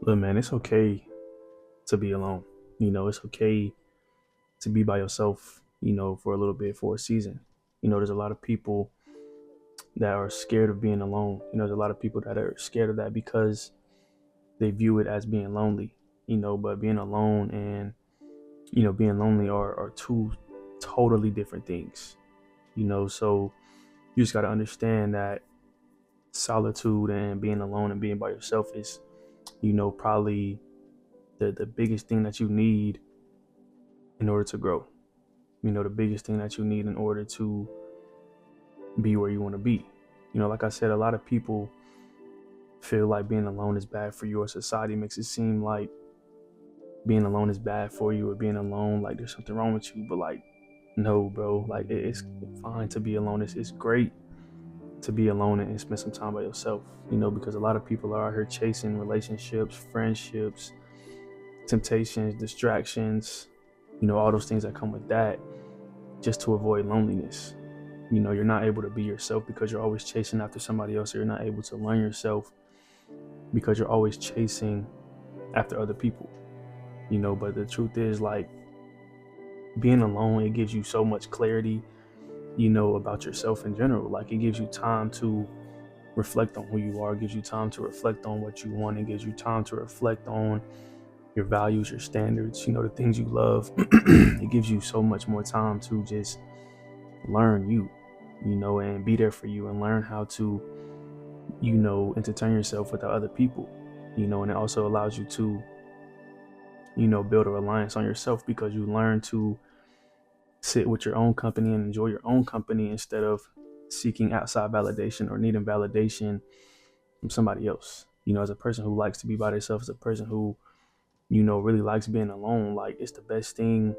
Look, man, it's okay to be alone. It's okay to be by yourself, for a little bit, for a season. There's a lot of people that are scared of being alone. There's a lot of people that are scared of that because they view it as being lonely, but being alone and, being lonely are two totally different things, so you just got to understand that solitude and being alone and being by yourself is, probably the biggest thing that you need in order to grow. The biggest thing that you need in order to be where you want to be. Like I said, a lot of people feel like being alone is bad for you, or society makes it seem like being alone is bad for you, or being alone like there's something wrong with you. But like, no, bro, like it's fine to be alone. It's great to be alone and spend some time by yourself, because a lot of people are out here chasing relationships, friendships, temptations, distractions, all those things that come with that, just to avoid loneliness. You're not able to be yourself because you're always chasing after somebody else, or you're not able to learn yourself because you're always chasing after other people. But the truth is, like, being alone, it gives you so much clarity, about yourself in general. Like, it gives you time to reflect on who you are, it gives you time to reflect on what you want, it gives you time to reflect on your values, your standards, the things you love. It gives you so much more time to just learn you, and be there for you, and learn how to, entertain yourself without other people, and it also allows you to, build a reliance on yourself because you learn to sit with your own company and enjoy your own company instead of seeking outside validation or needing validation from somebody else. As a person who likes to be by themselves, as a person who, really likes being alone, like, it's the best thing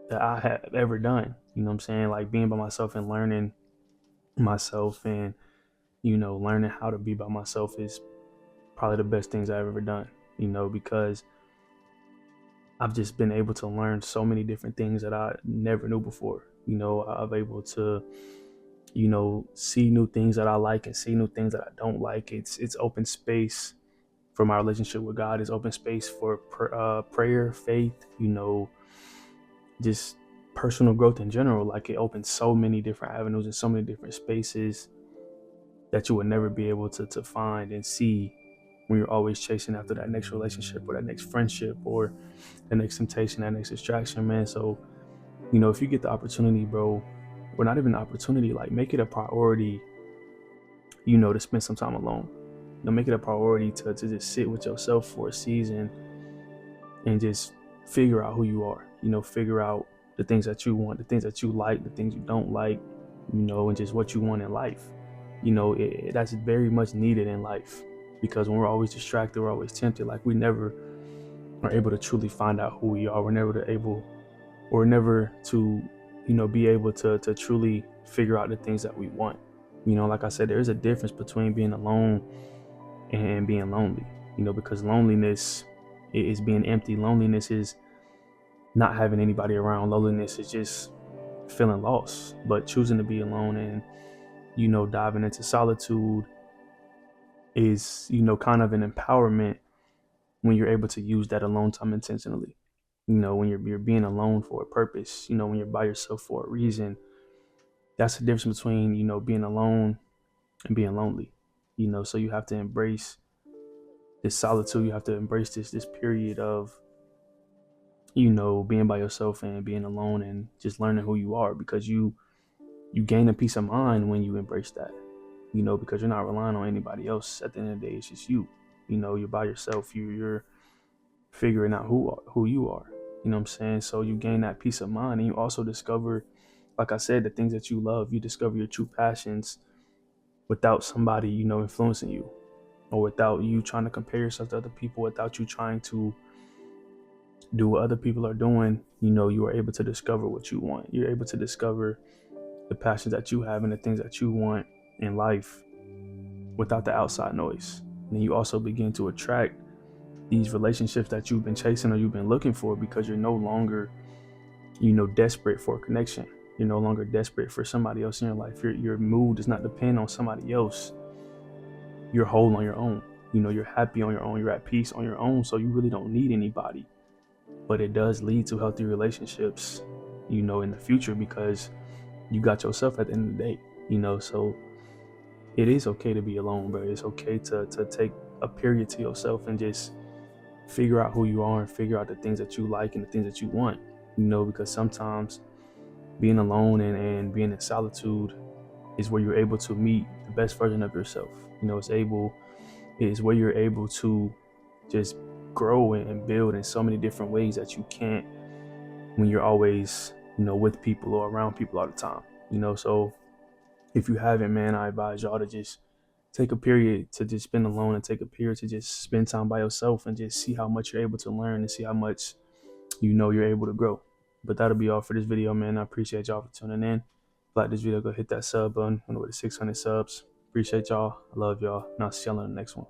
that I have ever done. You know what I'm saying? Like, being by myself and learning myself and, learning how to be by myself is probably the best things I've ever done, because I've just been able to learn so many different things that I never knew before. I've able to, see new things that I like and see new things that I don't like. It's open space for my relationship with God. It's open space for prayer, faith, just personal growth in general. Like, it opens so many different avenues and so many different spaces that you would never be able to find and see when you're always chasing after that next relationship or that next friendship or the next temptation, that next distraction, man. So, if you get the opportunity, bro, or not even the opportunity, like, make it a priority, to spend some time alone. Make it a priority to just sit with yourself for a season and just figure out who you are, figure out the things that you want, the things that you like, the things you don't like, and just what you want in life. That's very much needed in life because when we're always distracted, we're always tempted. Like, we never are able to truly find out who we are. We're never to able, or never to, be able to truly figure out the things that we want. Like I said, there's a difference between being alone and being lonely, because loneliness is being empty. Loneliness is not having anybody around. Loneliness is just feeling lost. But choosing to be alone and, diving into solitude is, kind of an empowerment when you're able to use that alone time intentionally. When you're being alone for a purpose, when you're by yourself for a reason. That's the difference between, being alone and being lonely. So you have to embrace this solitude. You have to embrace this period of, being by yourself and being alone and just learning who you are, because you gain a peace of mind when you embrace that, because you're not relying on anybody else. At the end of the day, it's just you. You're by yourself. You're figuring out who you are. You know what I'm saying? So you gain that peace of mind, and you also discover, like I said, the things that you love. You discover your true passions without somebody, influencing you, or without you trying to compare yourself to other people, without you trying to do what other people are doing. You are able to discover what you want. You're able to discover the passions that you have and the things that you want in life without the outside noise. And you also begin to attract these relationships that you've been chasing or you've been looking for, because you're no longer, desperate for a connection. You're no longer desperate for somebody else in your life. Your mood does not depend on somebody else. You're whole on your own. you're happy on your own, you're at peace on your own, so you really don't need anybody. But it does lead to healthy relationships, in the future, because you got yourself at the end of the day. So it is okay to be alone, bro. It's okay to take a period to yourself and just figure out who you are and figure out the things that you like and the things that you want. Because sometimes being alone and being in solitude is where you're able to meet the best version of yourself. It's where you're able to just grow and build in so many different ways that you can't when you're always, with people or around people all the time. So if you haven't, man, I advise y'all to just take a period to just spend alone and take a period to just spend time by yourself and just see how much you're able to learn and see how much you're able to grow. But that'll be all for this video, man. I appreciate y'all for tuning in. If you like this video, go hit that sub button on the way to 600 subs. Appreciate y'all. I love y'all. And I'll see y'all in the next one.